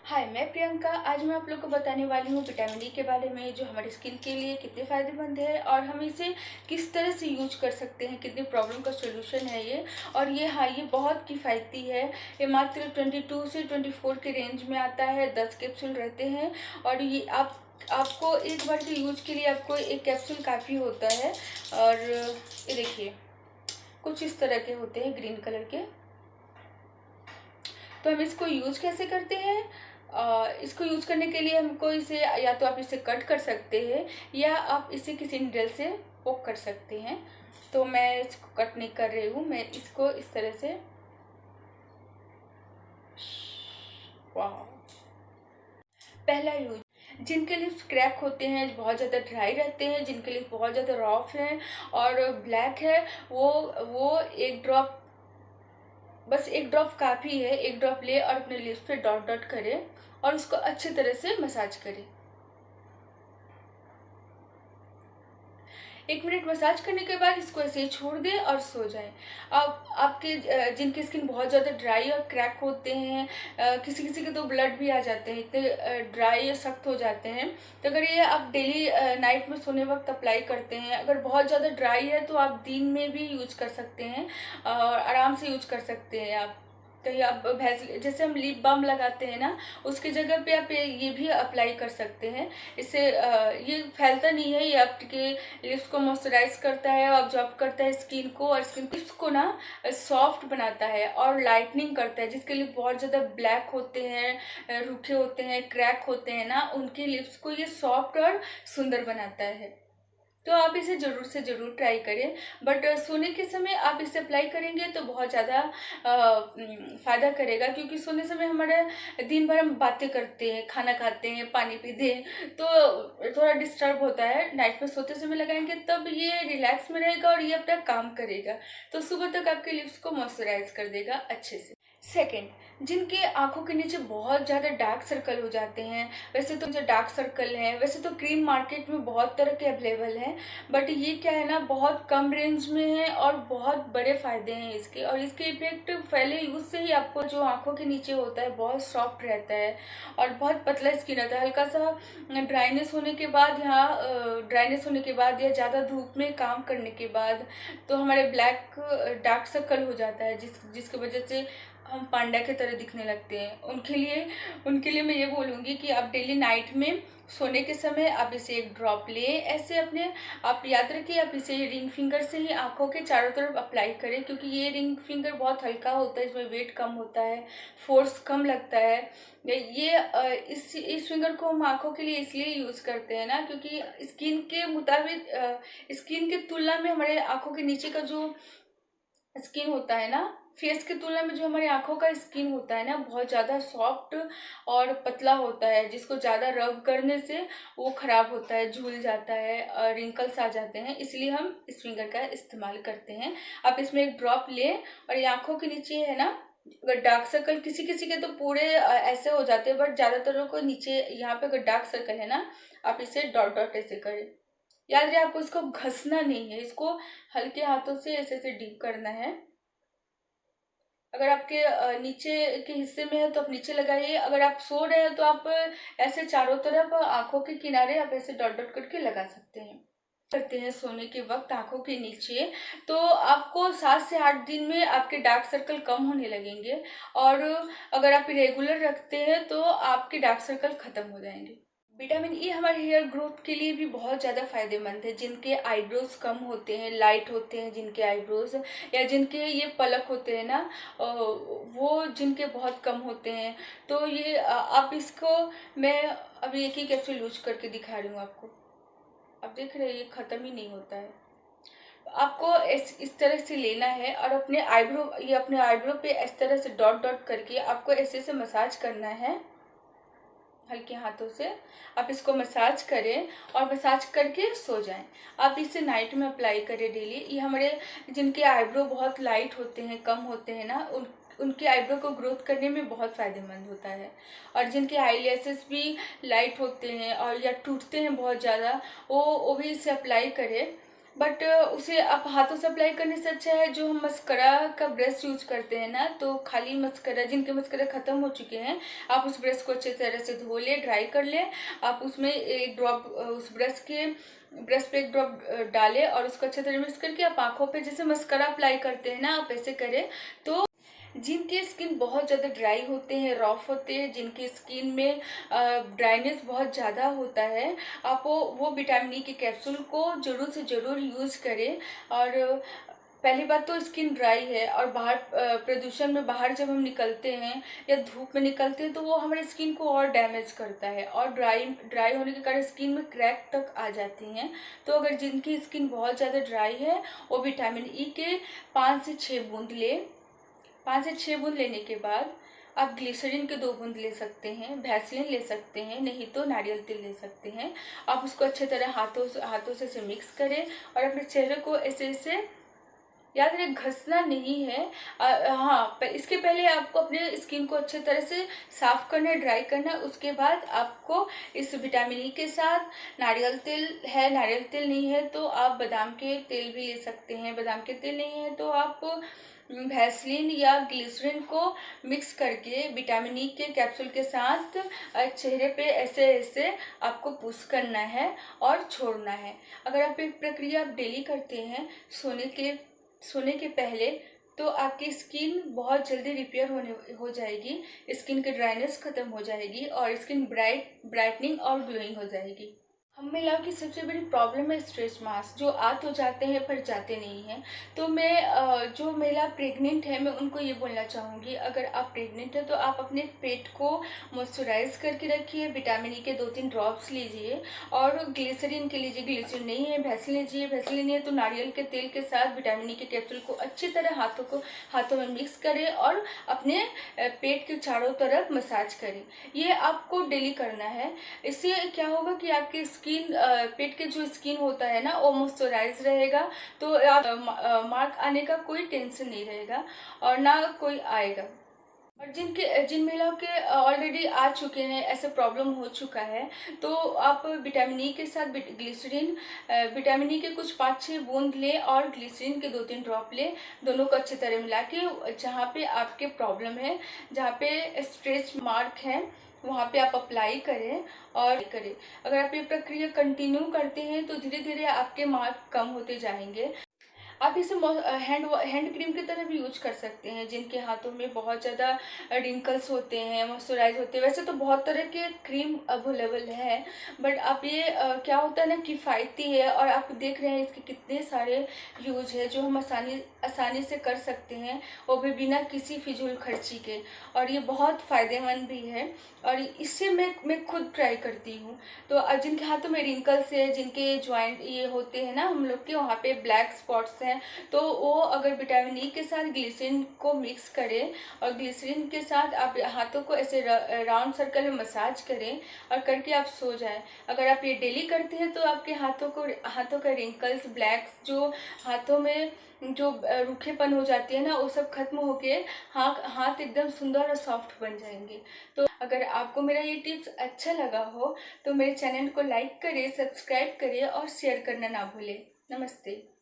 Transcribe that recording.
हाय, मैं प्रियंका। आज मैं आप लोग को बताने वाली हूँ विटामिन डी के बारे में, जो हमारी स्किन के लिए कितने फ़ायदेमंद है और हम इसे किस तरह से यूज कर सकते हैं, कितनी प्रॉब्लम का सॉल्यूशन है ये। और ये बहुत किफ़ायती है। ये मात्र 22 से 24 के रेंज में आता है। 10 कैप्सूल रहते हैं और ये आपको एक बार के यूज के लिए आपको एक कैप्सूल काफ़ी होता है। और ये देखिए, कुछ इस तरह के होते हैं, ग्रीन कलर के। तो हम इसको यूज कैसे करते हैं? इसको यूज करने के लिए हमको इसे, या तो आप इसे कट कर सकते हैं या आप इसे किसी नीडल से पोक कर सकते हैं। तो मैं इसको कट नहीं कर रही हूँ, मैं इसको इस तरह से, वाह। पहला यूज, जिनके लिप्स क्रैक होते हैं, बहुत ज़्यादा ड्राई रहते हैं, जिनके लिप्स बहुत ज़्यादा रफ हैं और ब्लैक है, वो एक ड्रॉप, बस एक ड्रॉप काफ़ी है। एक ड्रॉप ले और अपने लिप्स पे डॉट डॉट करें और उसको अच्छी तरह से मसाज करें। 1 मिनट मसाज करने के बाद इसको ऐसे ही छोड़ दें और सो जाएं। अब आपके जिनकी स्किन बहुत ज़्यादा ड्राई और क्रैक होते हैं, किसी किसी के तो ब्लड भी आ जाते हैं, इतने ड्राई या सख्त हो जाते हैं। तो अगर ये आप डेली नाइट में सोने वक्त अप्लाई करते हैं, अगर बहुत ज़्यादा ड्राई है तो आप दिन में भी यूज कर सकते हैं और आराम से यूज कर सकते हैं। आप कहीं आप जैसे हम लिप बाम लगाते हैं ना, उसकी जगह पे आप ये भी अप्लाई कर सकते हैं। इससे ये फैलता नहीं है, ये आपके लिप्स को मॉइस्चराइज करता है, ऑब्जॉर्ब करता है स्किन को, और स्किन लिप्स को ना सॉफ्ट बनाता है और लाइटनिंग करता है। जिसके लिप बहुत ज़्यादा ब्लैक होते हैं, रूखे होते हैं, क्रैक होते हैं ना, उनके लिप्स को ये सॉफ्ट और सुंदर बनाता है। तो आप इसे ज़रूर से ज़रूर ट्राई करें। बट सोने के समय आप इसे अप्लाई करेंगे तो बहुत ज़्यादा फ़ायदा करेगा, क्योंकि सोने समय हमारे दिन भर हम बातें करते हैं, खाना खाते हैं, पानी पीते हैं, तो थोड़ा डिस्टर्ब होता है। नाइट में सोते समय लगाएंगे तब ये रिलैक्स में रहेगा और ये अपना काम करेगा, तो सुबह तक आपके लिप्स को मॉइस्चराइज कर देगा अच्छे से। सेकेंड, जिनके आंखों के नीचे बहुत ज़्यादा डार्क सर्कल हो जाते हैं, वैसे तो जो डार्क सर्कल हैं, वैसे तो क्रीम मार्केट में बहुत तरह के अवेलेबल हैं, बट ये क्या है ना, बहुत कम रेंज में है और बहुत बड़े फ़ायदे हैं इसके। और इसके इफेक्ट पहले यूज़ से ही आपको जो आंखों के नीचे होता है बहुत सॉफ्ट रहता है और बहुत पतला स्किन रहता है। हल्का सा ड्राइनेस होने के बाद, या ज़्यादा धूप में काम करने के बाद तो हमारे ब्लैक डार्क सर्कल हो जाता है, जिसकी वजह से हम पांडा की तरह दिखने लगते हैं। उनके लिए मैं ये बोलूँगी कि आप डेली नाइट में सोने के समय आप इसे एक ड्रॉप लें, ऐसे अपने, आप याद रखिए, आप इसे रिंग फिंगर से ही आंखों के चारों तरफ अप्लाई करें, क्योंकि ये रिंग फिंगर बहुत हल्का होता है, इसमें वेट कम होता है, फोर्स कम लगता है। इस फिंगर को हम आंखों के लिए इसलिए यूज़ करते हैं ना, क्योंकि स्किन के मुताबिक, स्किन की तुलना में हमारे आंखों के नीचे का जो स्किन होता है ना, फेस की तुलना में जो हमारी आंखों का स्किन होता है ना, बहुत ज़्यादा सॉफ्ट और पतला होता है, जिसको ज़्यादा रब करने से वो ख़राब होता है, झूल जाता है और रिंकल्स आ जाते हैं। इसलिए हम इस फिंगर का इस्तेमाल करते हैं। आप इसमें एक ड्रॉप लें और ये आँखों के नीचे है ना, अगर डार्क सर्कल, किसी किसी के तो पूरे ऐसे हो जाते हैं, बट ज़्यादातर को नीचे यहाँ पे अगर डार्क सर्कल है ना, आप इसे डॉट डॉट ऐसे करें। याद रहे, आपको इसको घसना नहीं है, इसको हल्के हाथों से ऐसे ऐसे डीप करना है। अगर आपके नीचे के हिस्से में है तो आप नीचे लगाइए, अगर आप सो रहे हैं तो आप ऐसे चारों तरफ आंखों के किनारे आप ऐसे डॉट डॉट करके लगा सकते हैं। करते हैं सोने के वक्त आंखों के नीचे, तो आपको 7 से 8 दिन में आपके डार्क सर्कल कम होने लगेंगे, और अगर आप रेगुलर रखते हैं तो आपके डार्क सर्कल खत्म हो जाएंगे। विटामिन ई हमारे हेयर ग्रोथ के लिए भी बहुत ज़्यादा फायदेमंद है। जिनके आईब्रोज कम होते हैं, लाइट होते हैं जिनके आईब्रोज, या जिनके ये पलक होते हैं ना, वो जिनके बहुत कम होते हैं, तो ये आप इसको, मैं अभी एक ही कैप्सूल यूज करके दिखा रही हूँ आपको। आप देख रहे हैं ये ख़त्म ही नहीं होता है। आपको इस तरह से लेना है और अपने आईब्रो पे इस तरह से डॉट डॉट करके आपको ऐसे से मसाज करना है, हल्के हाथों से। आप इसको मसाज करें और मसाज करके सो जाएं। आप इसे नाइट में अप्लाई करें डेली। ये हमारे जिनके आईब्रो बहुत लाइट होते हैं, कम होते हैं ना, उनके आईब्रो को ग्रोथ करने में बहुत फ़ायदेमंद होता है। और जिनके आईलैशेस भी लाइट होते हैं और या टूटते हैं बहुत ज़्यादा, वो भी इसे अप्लाई करें। बट उसे आप हाथों से अप्लाई करने से अच्छा है जो हम मस्करा का ब्रश यूज करते हैं ना, तो खाली मस्करा, जिनके मस्करा ख़त्म हो चुके हैं, आप उस ब्रश को अच्छे तरह से धो ले, ड्राई कर ले। आप उसमें एक ड्रॉप उस ब्रश पे एक ड्रॉप डालें और उसको अच्छे तरह मिक्स करके आप आँखों पे जैसे मस्करा अप्लाई करते हैं ना, आप ऐसे करें। तो जिनके स्किन बहुत ज़्यादा ड्राई होते हैं, रफ होते हैं, जिनकी स्किन में ड्राइनेस बहुत ज़्यादा होता है, आप वो विटामिन ई के कैप्सूल को ज़रूर से ज़रूर यूज़ करें। और पहली बात तो स्किन ड्राई है और बाहर प्रदूषण में बाहर जब हम निकलते हैं या धूप में निकलते हैं तो वो हमारे स्किन को और डैमेज करता है और ड्राई होने के कारण स्किन में क्रैक तक आ जाती हैं। तो अगर जिनकी स्किन बहुत ज़्यादा ड्राई है वो विटामिन ई के 5 से 6 बूंद ले। 5 से 6 बूंद लेने के बाद आप ग्लिसरीन के 2 बूंद ले सकते हैं, वैसलीन ले सकते हैं, नहीं तो नारियल तेल ले सकते हैं। आप उसको अच्छे तरह हाथों से मिक्स करें और अपने चेहरे को ऐसे ऐसे, याद रहे घसना नहीं है। हाँ, इसके पहले आपको अपने स्किन को अच्छे तरह से साफ करना है, ड्राई करना है। उसके बाद आपको इस विटामिन ई के साथ नारियल तेल है, नारियल तेल नहीं है तो आप बादाम के तेल भी ले सकते हैं, बादाम के तेल नहीं है तो आप वैसलीन या ग्लिसरीन को मिक्स करके विटामिन ई के कैप्सूल के साथ चेहरे पे ऐसे ऐसे आपको पुश करना है और छोड़ना है। अगर आप एक प्रक्रिया आप डेली करते हैं सोने के पहले, तो आपकी स्किन बहुत जल्दी रिपेयर हो जाएगी, स्किन की ड्राइनेस खत्म हो जाएगी और स्किन ब्राइटनिंग और ग्लोइंग हो जाएगी। हम महिलाओं की सबसे बड़ी प्रॉब्लम है स्ट्रेच मार्क्स, जो आ तो जाते हैं पर जाते नहीं हैं। तो मैं जो महिला प्रेग्नेंट है मैं उनको ये बोलना चाहूँगी, अगर आप प्रेग्नेंट है तो आप अपने पेट को मॉइस्चराइज करके रखिए, विटामिन ई के 2-3 ड्रॉप्स लीजिए और ग्लिसरीन के लीजिए, ग्लिसरीन नहीं है वैसलीन लीजिए, वैसलीन नहीं है तो नारियल के तेल के साथ विटामिन ई के कैप्सूल को अच्छी तरह हाथों में मिक्स करें और अपने पेट के चारों तरफ मसाज करें। ये आपको डेली करना है। इससे क्या होगा कि आपकी स्किन, पेट के जो स्किन होता है ना वो मॉइस्चराइज रहेगा, तो आप मार्क आने का कोई टेंशन नहीं रहेगा और ना कोई आएगा। और जिन महिलाओं के ऑलरेडी आ चुके हैं, ऐसे प्रॉब्लम हो चुका है, तो आप विटामिन ई के साथ ग्लिसरीन, विटामिन ई के कुछ 5-6 बूंद लें और ग्लिसरीन के 2-3 ड्रॉप लें, दोनों को अच्छी तरह मिला के जहाँ पे आपके प्रॉब्लम है, जहाँ पे स्ट्रेच मार्क है वहाँ पे आप अप्लाई करें और करें। अगर आप ये प्रक्रिया कंटिन्यू करते हैं तो धीरे धीरे आपके मार्क कम होते जाएंगे। आप इसे हैंड क्रीम की तरह भी यूज कर सकते हैं। जिनके हाथों में बहुत ज़्यादा रिंकल्स होते हैं, मॉइस्चराइज होते हैं, वैसे तो बहुत तरह के क्रीम अवेलेबल है, बट आप ये क्या होता है ना, किफ़ायती है और आप देख रहे हैं इसके कितने सारे यूज है जो हम आसानी से कर सकते हैं, वो भी बिना किसी फिजूल खर्ची के, और ये बहुत फ़ायदेमंद भी है। और इससे मैं खुद ट्राई करती हूँ। तो जिनके हाथों में रिंकल्स है, जिनके ज्वाइंट ये होते हैं ना हम लोग के, वहाँ पे ब्लैक स्पॉट्स हैं, तो वो अगर विटामिन ई के साथ ग्लिसरीन को मिक्स करें और ग्लिसरीन के साथ आप हाथों को ऐसे राउंड सर्कल में मसाज करें और करके आप सो जाएं। अगर आप ये डेली करते हैं तो आपके हाथों का रिंकल्स, ब्लैक्स, जो हाथों में जो रूखेपन हो जाती है ना, वो सब खत्म होके हाथ एकदम सुंदर और सॉफ्ट बन जाएंगे। तो अगर आपको मेरा ये टिप्स अच्छा लगा हो तो मेरे चैनल को लाइक करें, सब्सक्राइब करें और शेयर करना ना भूलें। नमस्ते।